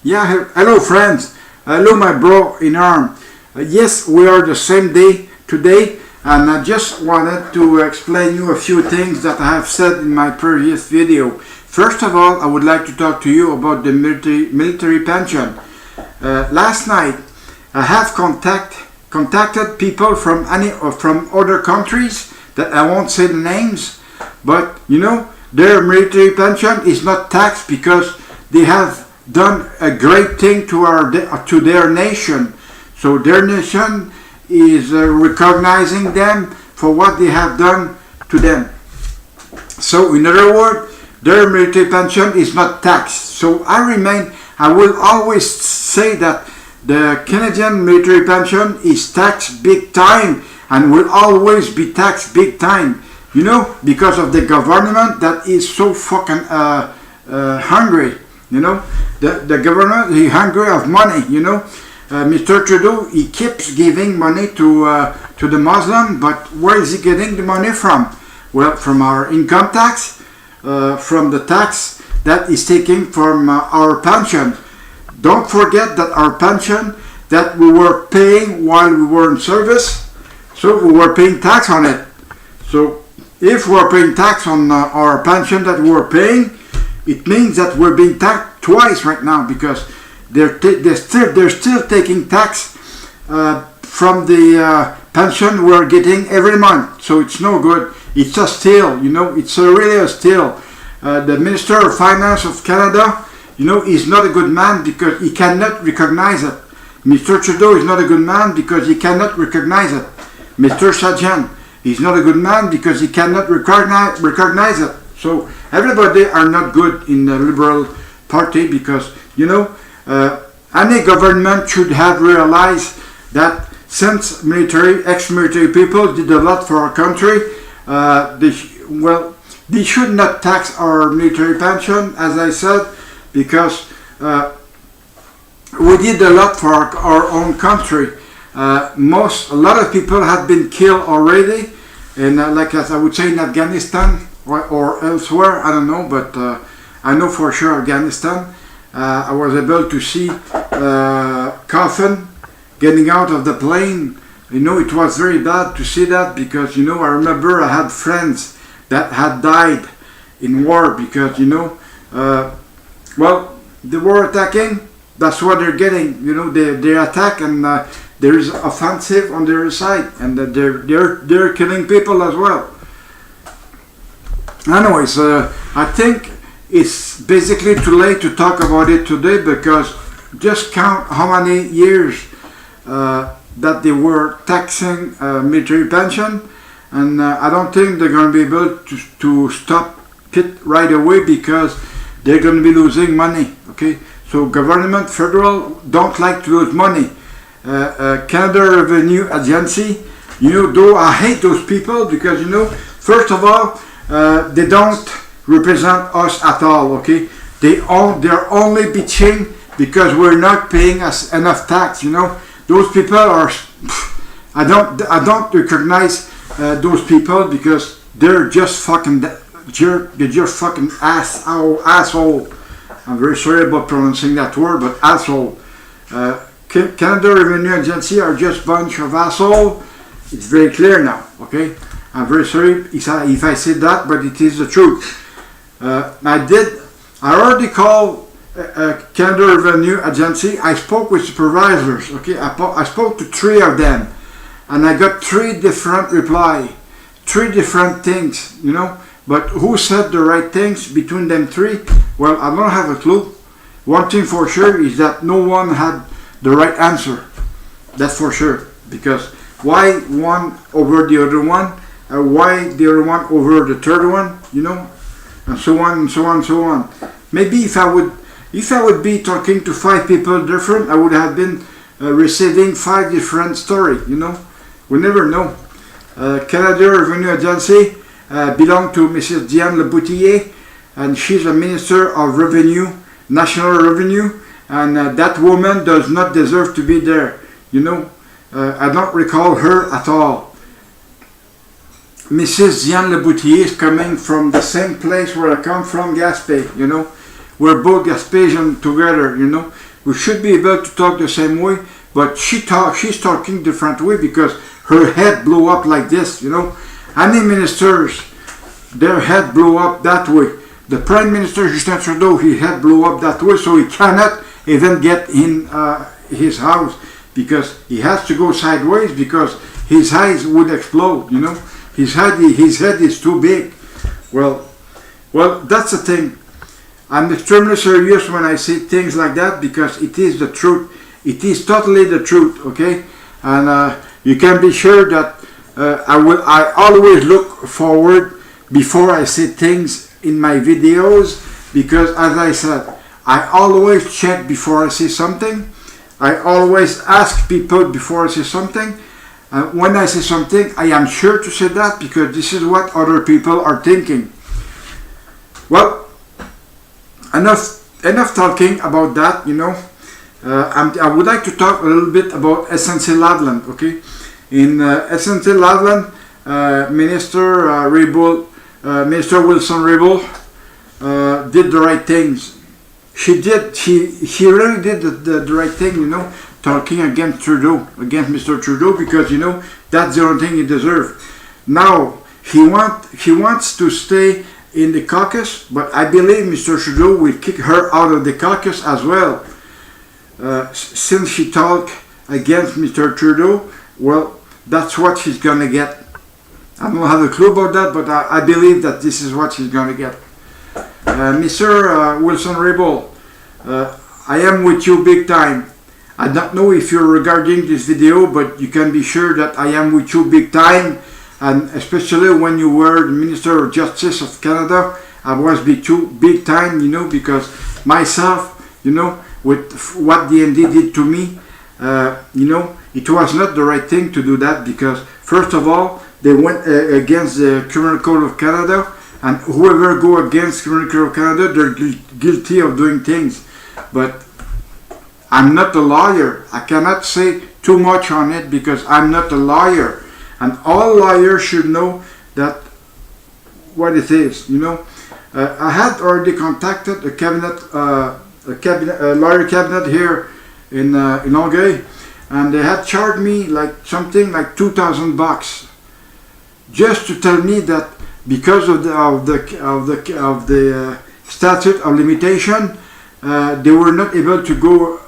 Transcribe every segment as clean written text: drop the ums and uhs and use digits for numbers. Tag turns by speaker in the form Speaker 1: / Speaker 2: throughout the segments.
Speaker 1: Yeah, hello friends. Hello my bro in arm. Yes, we are the same day today, and I just wanted to explain you a few things that I have said in my previous video. First of all, I would like to talk to you about the military pension. Last night, I have contacted people from other countries that I won't say the names, but their military pension is not taxed because they have done a great thing to their nation. So their nation is recognizing them for what they have done to them. So in other words, their military pension is not taxed. So I will always say that the Canadian military pension is taxed big time and will always be taxed big time. Because of the government that is so fucking hungry. The government is hungry of money. Mr. Trudeau, he keeps giving money to the Muslim, but where is he getting the money from? Well, from our income tax, from the tax that is taking from our pension. Don't forget that our pension that we were paying while we were in service, so we were paying tax on it. So if we're paying tax on our pension that we're paying, it means that we're being taxed twice right now because they're still taking tax from the pension we're getting every month. So it's no good. It's a steal. It's really a steal. The Minister of Finance of Canada, is not a good man because he cannot recognize it. Mr. Trudeau is not a good man because he cannot recognize it. Mr. Sajjan, he's not a good man because he cannot recognize it. So everybody are not good in the Liberal Party because, any government should have realized that since ex-military people did a lot for our country, they should not tax our military pension, as I said, because we did a lot for our own country. A lot of people have been killed already, and as I would say in Afghanistan or elsewhere, I don't know, but I know for sure Afghanistan. I was able to see coffin getting out of the plane. It was very bad to see that because I remember I had friends that had died in war because they were attacking. That's what they're getting. They attack and there is offensive on their side, and they're killing people as well. Anyways, I think it's basically too late to talk about it today because just count how many years that they were taxing military pension, and I don't think they're going to be able to stop it right away because they're going to be losing money. Okay, so government, federal, don't like to lose money. Canada Revenue Agency, though I hate those people because first of all, they don't represent us at all. Okay, they're only bitching because we're not paying us enough tax. Those people are. I don't recognize those people because they're just fucking jerk. They're just fucking asshole. I'm very sorry about pronouncing that word, but asshole. Canada Revenue Agency are just bunch of assholes. It's very clear now. Okay, I'm very sorry if I said that, but it is the truth. I already called Canada Revenue Agency. I spoke with supervisors. Okay, I spoke to 3 of them, and I got 3 different reply, 3 different things. But who said the right things between them 3? Well, I don't have a clue. One thing for sure is that no one had the right answer. That's for sure. Because why one over the other one? Why the other one over the third one? And so on and so on and so on. Maybe if I would be talking to 5 people different, I would have been receiving 5 different stories. We never know. Canada Revenue Agency belong to Mrs. Diane Leboutillier, and she's a Minister of Revenue, National Revenue, and that woman does not deserve to be there. I don't recall her at all. Mrs. Diane Leboutillier is coming from the same place where I come from, Gaspé. We're both Gaspésian together. We should be able to talk the same way, but she's talking different way because her head blew up like this, you know. Any ministers, their head blew up that way. The Prime Minister Justin Trudeau, his head blew up that way, so he cannot even get in his house because he has to go sideways because his eyes would explode, you know. His head is too big. Well, that's the thing. I'm extremely serious when I say things like that because it is the truth. It is totally the truth, okay? And you can be sure that I always look forward before I say things in my videos because, as I said, I always check before I say something. I always ask people before I say something. When I say something, I am sure to say that because this is what other people are thinking. Well, enough talking about that, you know. I would like to talk a little bit about SNC-Lavalin, okay? In SNC-Lavalin, Minister Wilson-Raybould did the right things. She really did the right thing, you know, talking against Mr. Trudeau, because, you know, that's the only thing he deserves. Now, he wants to stay in the caucus, but I believe Mr. Trudeau will kick her out of the caucus as well. Since she talked against Mr. Trudeau, well, that's what she's gonna get. I don't have a clue about that, but I believe that this is what she's gonna get. Mr. Wilson-Raybould, I am with you big time. I don't know if you're regarding this video, but you can be sure that I am with you big time, and especially when you were the Minister of Justice of Canada, I was with you big time, you know, because myself, you know, with what the ND did to me, you know, it was not the right thing to do that because, first of all, they went against the Criminal Code of Canada, and whoever go against Criminal Code of Canada, they're guilty of doing things. But I'm not a lawyer. I cannot say too much on it because I'm not a lawyer. And all lawyers should know that what it is, you know. I had already contacted a lawyer cabinet here in Longueuil, and they had charged me like something like $2,000 just to tell me that because of the statute of limitation, they were not able to go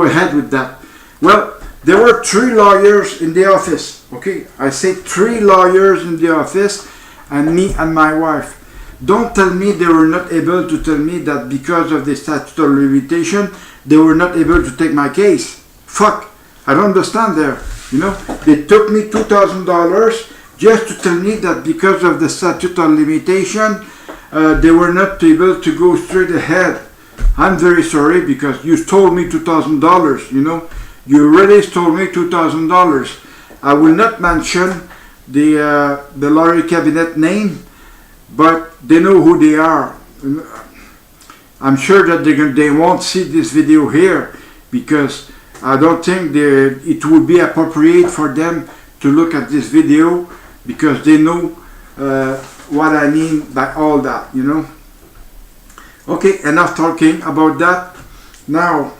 Speaker 1: ahead with that. Well, there were 3 lawyers in the office. Okay, I say 3 lawyers in the office, and me and my wife. Don't tell me they were not able to tell me that because of the statute of limitation, they were not able to take my case. Fuck, I don't understand there. You know, they took me $2,000 just to tell me that because of the statute of limitation, they were not able to go straight ahead. I'm very sorry because you stole me $2,000, you know. You really stole me $2,000. I will not mention the lawyer cabinet name, but they know who they are. I'm sure that they won't see this video here because I don't think it would be appropriate for them to look at this video because they know what I mean by all that, you know. Okay, enough talking about that. Now,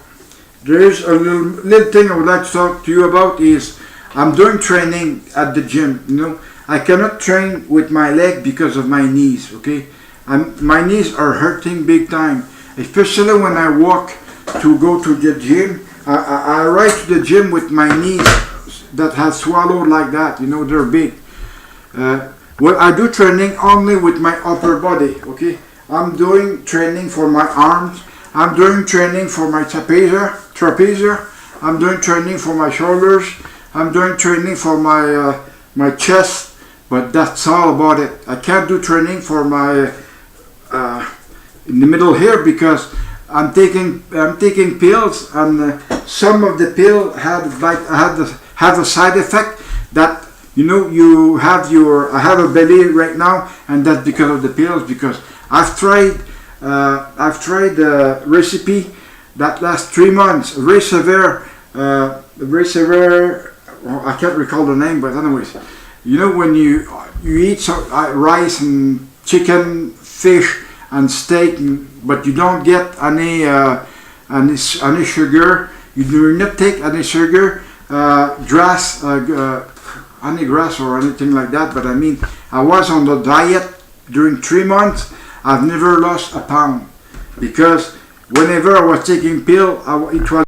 Speaker 1: there is a little thing I would like to talk to you about is I'm doing training at the gym, you know. I cannot train with my leg because of my knees, okay? My knees are hurting big time, especially when I walk to go to the gym. I ride to the gym with my knees that have swallowed like that, you know, they're big. Well, I do training only with my upper body, okay? I'm doing training for my arms. I'm doing training for my trapezius. I'm doing training for my shoulders. I'm doing training for my chest. But that's all about it. I can't do training for my in the middle here because I'm taking pills, and some of the pill have a side effect that, you know, I have a belly right now, and that's because of the pills. Because I've tried the recipe that lasts 3 months. Very severe. I can't recall the name, but anyways, you know, when you eat rice and chicken, fish and steak, but you don't get any any sugar. You do not take any sugar, any grass or anything like that. But I mean, I was on the diet during 3 months. I've never lost a pound because whenever I was taking pill, it was